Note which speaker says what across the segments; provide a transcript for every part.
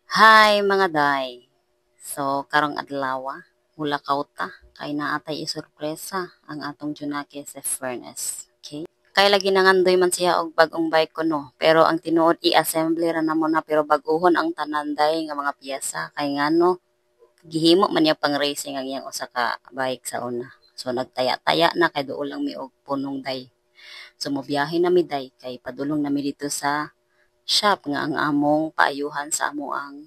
Speaker 1: Hi mga day. So karong adlaw mula kauta kay naatay isurpresa ang atong Junake sa furnace. Okay? Kay lagi nangandoy man siya og bag-ong bike ko no. Pero ang tinuod i-assembly ra namo na pero bag-ohon ang tananday nga mga piyesa kay ngano gihimo man niya pang racing ang iyang usa ka bike sa una. So nagtaya-taya na kay duol lang mi og punong day. So mobiyahe na mi day kay padulong na mi dito sa shop nga ang among paayuhan sa amo ang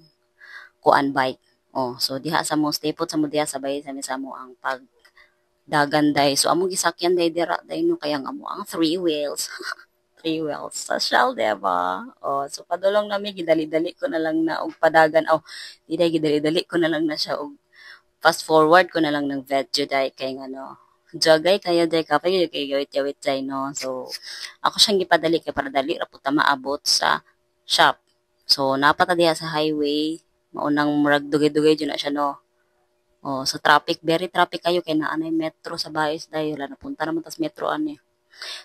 Speaker 1: kuan bike. Oh, so diha sa mo stay put sa mo diha sabay sa mo ang pagdagan day. So among gisakyan day dira day no kaya amo ang three wheels. Three wheels sa shell diba? Oh, so padulong nami gidali-dali ko na lang na og padagan. Oh, di day gidali-dali ko na lang na siya og fast forward ko na lang ng video day kay ngano. Jogay kayo day kapay kay gawit-gawit day no. So ako siyang gipadali kay para dali ra pud ta maabot sa shop. So napata diha sa highway maunang murag dugay-dugay dyan na siya no. Oh, so traffic, very traffic kayo kay naanay metro sa Baez dayo wala napunta naman tas metro ani.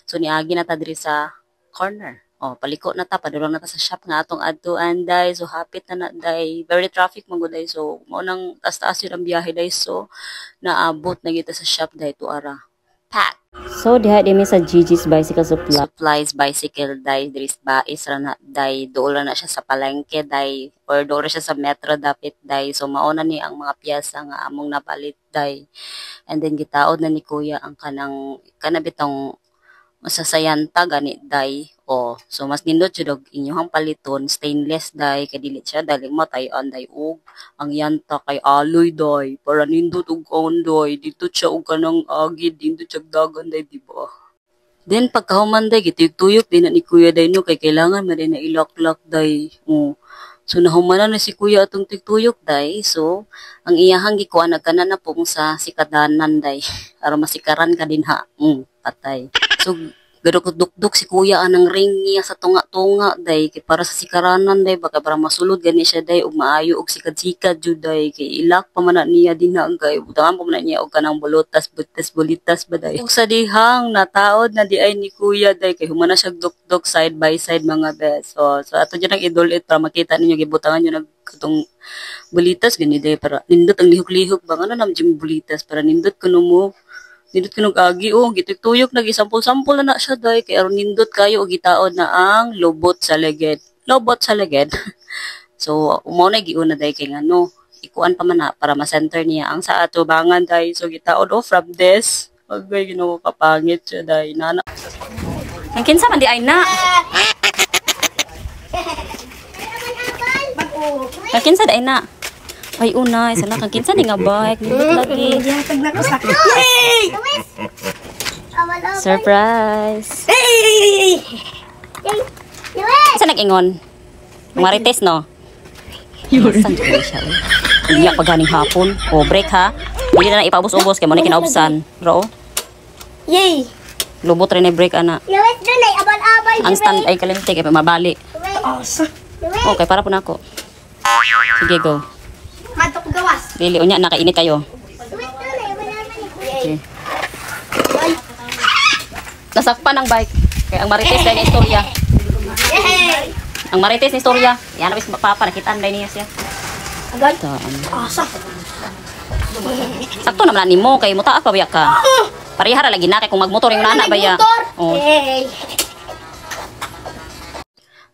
Speaker 1: So niagi na ta diri sa corner. Oh, paliko na ta padulong na ta sa shop nga atong adtuan day. So hapit na na day. Very traffic man gud day. So maunang taas-taas yun ang biyahe day. So naabot na kita sa shop day to ara. Pack. So diha di mi sa Gigi's Bicycle Supplies Bicycle day diri sa Baez ra na day dool na siya sa palengke day or dool siya sa metro dapit day. So mauna ni ang mga piyesa nga among napalit day. And then gitaod na ni kuya ang kanabitong masasayanta gani day. Oh, so mas nindot jud og inyong paliton stainless day kay dili siya daling matay-an day og ang yanta kay aloy day para nindot og ondoy dito siya og kanang agid dito siya dagan day di ba. Then pagkahuman day gituyok din na ni kuya day no kay kailangan man din na ilak-lak day. Oh. So nahumanan na si kuya atong tigtuyok day. So ang iyahang gikuan nagkana na pong sa sikadanan day aron masikaran ka din ha. Patay. So gadok-duk si kuya anang ring niya sa tunga-tunga day kay para sa sikaranan day baka para masulod gani siya day ug maayo og sikad-sikad jud day kay ilak pa man niya dinha ang kay butangan pa man niya og kanang bulutas bulitas ba day ug sa dihang nataod na di ay ni kuya day kay humana siya duk-duk side by side mga bes. So ato jud ang idol para makita ninyo gibutangan niyo nag katong bulitas gani day para nindot ang lihok-lihok ba ngano nam jud bulitas para nindot kuno mo nindot kinog agi gituyok nagisampol-sampol na siya day kay aron nindot kayo og gitaod na ang lobot sa leged. So umo na giuna day kay ngano ikuan pa man na para ma-center niya ang sa atubangan day. So gitaod from this agay Ginoo kapangit siya day nana. Ang kinsa man di ay na. Ang kinsa day na. Ay unay sana kang kinsa ni nga bike nindot lagi. Yay! Surprise!
Speaker 2: Hey!
Speaker 1: Saan nag-ingon? Marites, no? Saan dyan siya? Iyak pa ganing hapon. O, break ha. Hindi na ipaubos-ubos kaya mo na kinaubsan. Bro?
Speaker 2: Yay!
Speaker 1: Lubot rin ay break, ana.
Speaker 2: Yawit doon ay abal-abal.
Speaker 1: Ang stand ay kalimti kaya mabali. Okay, para po na ako. Sige, go.
Speaker 2: Matok gawas.
Speaker 1: Dili, unya, nakainit kayo.
Speaker 2: Yawit doon ay abal-abal.
Speaker 1: Okay. Nasakpan ang bike. Kaya ang marites dahil na istorya.
Speaker 2: Yay!
Speaker 1: Ang marites na istorya. Yan na bis papa, nakitaan dahil niya siya.
Speaker 2: Agad?
Speaker 1: Taan.
Speaker 2: Asa?
Speaker 1: Sakto naman ni mo, kay mutaas pa biyak ka. Parihara lagi na, kay kung magmotor yung nana ba ya? Oh.
Speaker 2: Yay!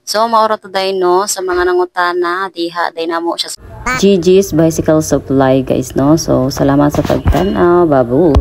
Speaker 1: So, mauro to day no, sa mga nangutana, diha, day na mo siya. Gigi's Bicycle Supply guys no. So, salamat sa pagtanaw, babu.